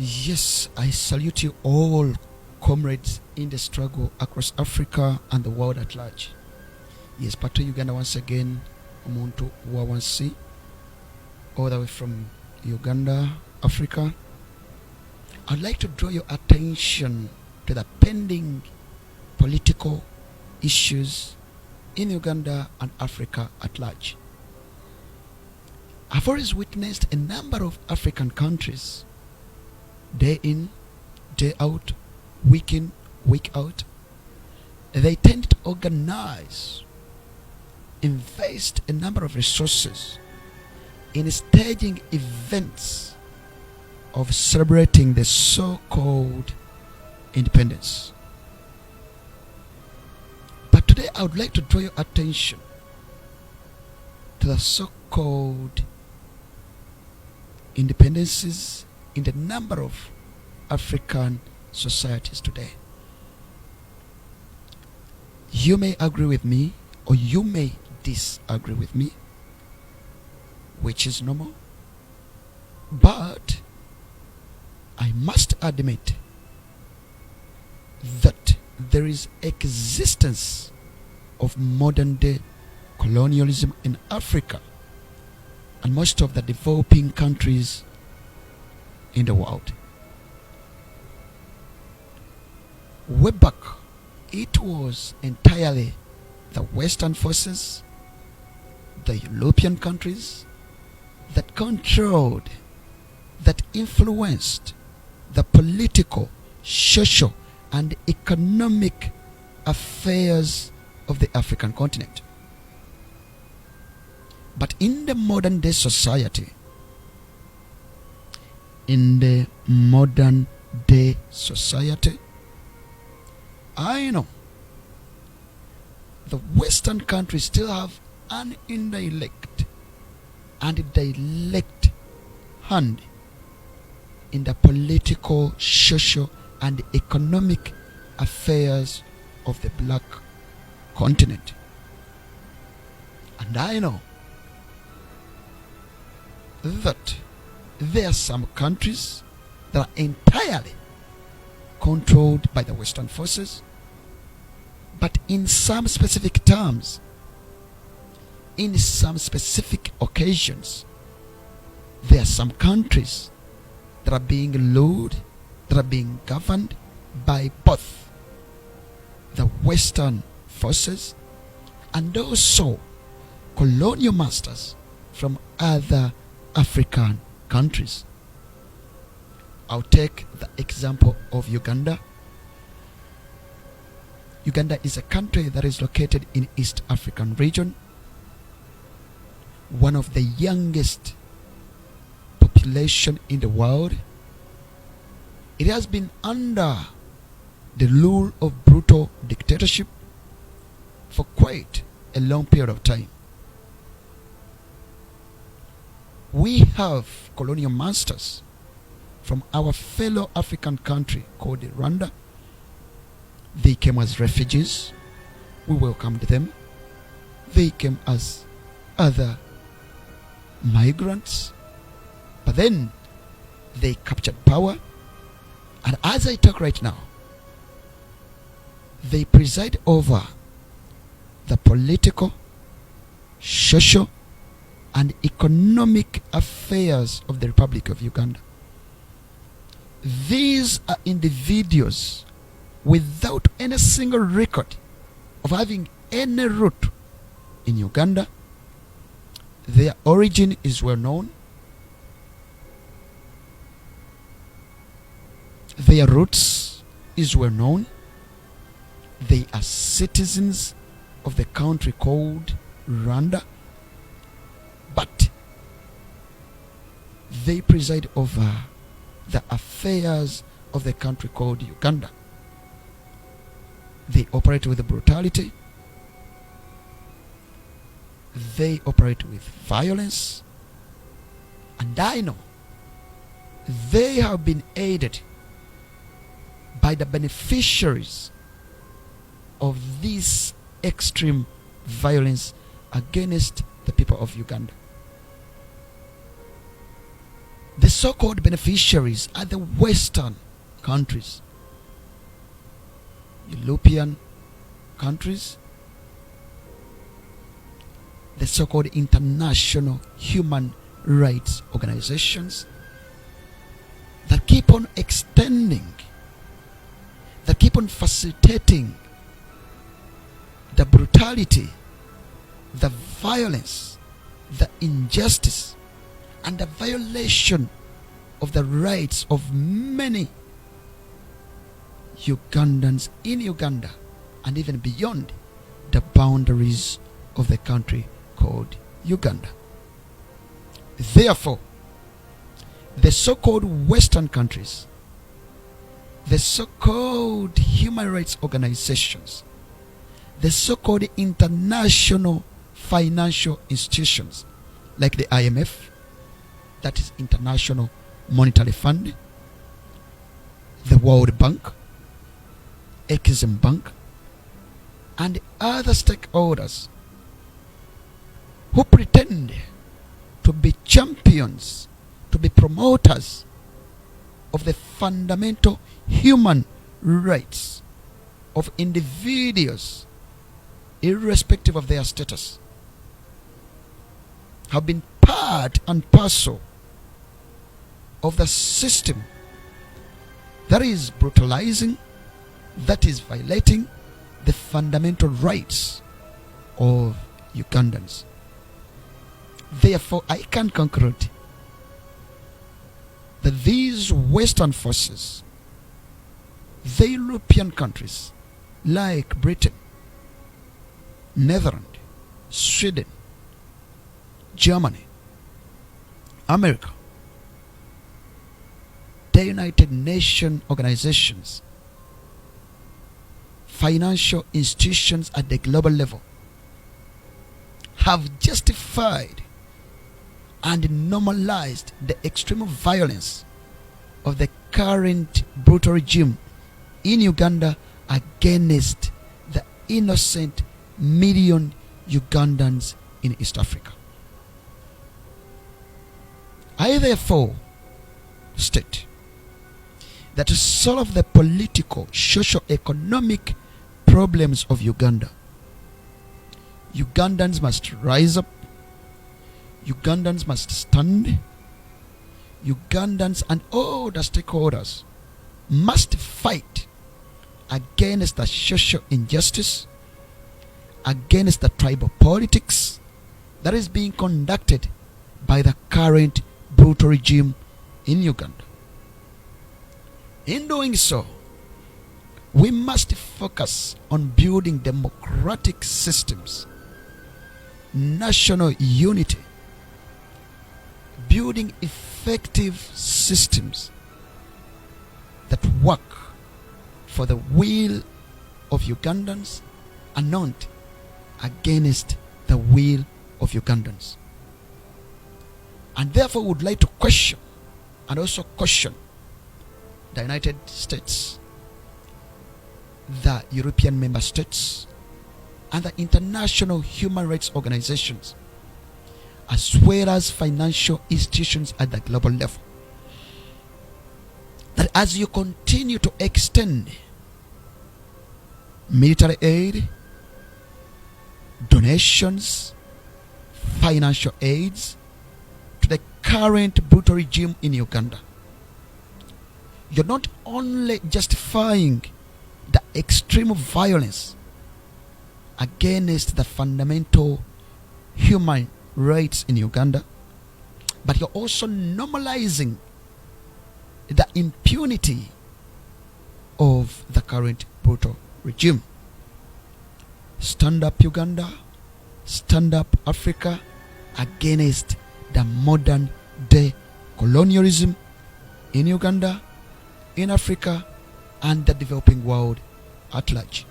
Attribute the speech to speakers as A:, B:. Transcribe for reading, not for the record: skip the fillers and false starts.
A: Yes, I salute you all, comrades in the struggle across Africa and the world at large. Yes, Pato Uganda once again, Omuntu Wawansi, all the way from Uganda, Africa. I'd like to draw your attention to the pending political issues in Uganda and Africa at large. I've always witnessed a number of African countries, day in, day out, week in, week out. They tend to organize, invest a number of resources in staging events of celebrating the so-called independence. But today I would like to draw your attention to the so-called independences in the number of African societies today. You may agree with me or you may disagree with me, which is normal, but I must admit that there is existence of modern day colonialism in Africa and most of the developing countries in the world. Way back, it was entirely the Western forces, the European countries that controlled, that influenced the political, social, and economic affairs of the African continent. But in the modern day society, I know the Western countries still have an indirect and direct hand in the political, social, and economic affairs of the black continent. And I know that there are some countries that are entirely controlled by the Western forces, but in some specific terms, in some specific occasions, there are some countries that are being ruled, that are being governed by both the Western forces and also colonial masters from other African countries. I'll take the example of Uganda. Uganda is a country that is located in East African region, one of the youngest population in the world. It has been under the rule of brutal dictatorship for quite a long period of time. We have colonial masters from our fellow African country called Rwanda. They came as refugees. We welcomed them. They came as other migrants. But then they captured power. And as I talk right now, they preside over the political, social, and economic affairs of the Republic of Uganda. These are individuals without any single record of having any root in Uganda. Their origin is well known. Their roots is well known. They are citizens of the country called Rwanda, but they preside over the affairs of the country called Uganda. They operate with brutality. They operate with violence. And I know they have been aided by the beneficiaries of this extreme violence against the people of Uganda. The so-called beneficiaries are the Western countries, European countries, the so-called international human rights organizations that keep on extending, that keep on facilitating the brutality, the violence, the injustice, and the violation of the rights of many Ugandans in Uganda and even beyond the boundaries of the country called Uganda. Therefore, the so-called Western countries, the so-called human rights organizations, the so-called international financial institutions like the IMF, that is International Monetary Fund, the World Bank, Exim Bank, and other stakeholders who pretend to be champions, to be promoters of the fundamental human rights of individuals, irrespective of their status, have been part and parcel of the system that is brutalizing, that is violating the fundamental rights of Ugandans. Therefore, I can conclude that these Western forces, the European countries like Britain, Netherlands, Sweden, Germany, America, the United Nations organizations, financial institutions at the global level have justified and normalized the extreme violence of the current brutal regime in Uganda against the innocent million Ugandans in East Africa. I therefore state that to solve the political, socio-economic problems of Uganda, Ugandans must rise up, Ugandans must stand, Ugandans and all the stakeholders must fight against the social injustice, against the tribal politics that is being conducted by the current brutal regime in Uganda. In doing so, we must focus on building democratic systems, national unity, building effective systems that work for the will of Ugandans and not against the will of Ugandans. And therefore would like to question and also caution the United States, the European member states, and the international human rights organizations, as well as financial institutions at the global level, that as you continue to extend military aid, donations, financial aids to the current brutal regime in Uganda, you're not only justifying the extreme violence against the fundamental human rights in Uganda, but you're also normalizing the impunity of the current brutal regime. Stand up Uganda, stand up Africa against the modern day colonialism in Uganda, in Africa, and the developing world at large.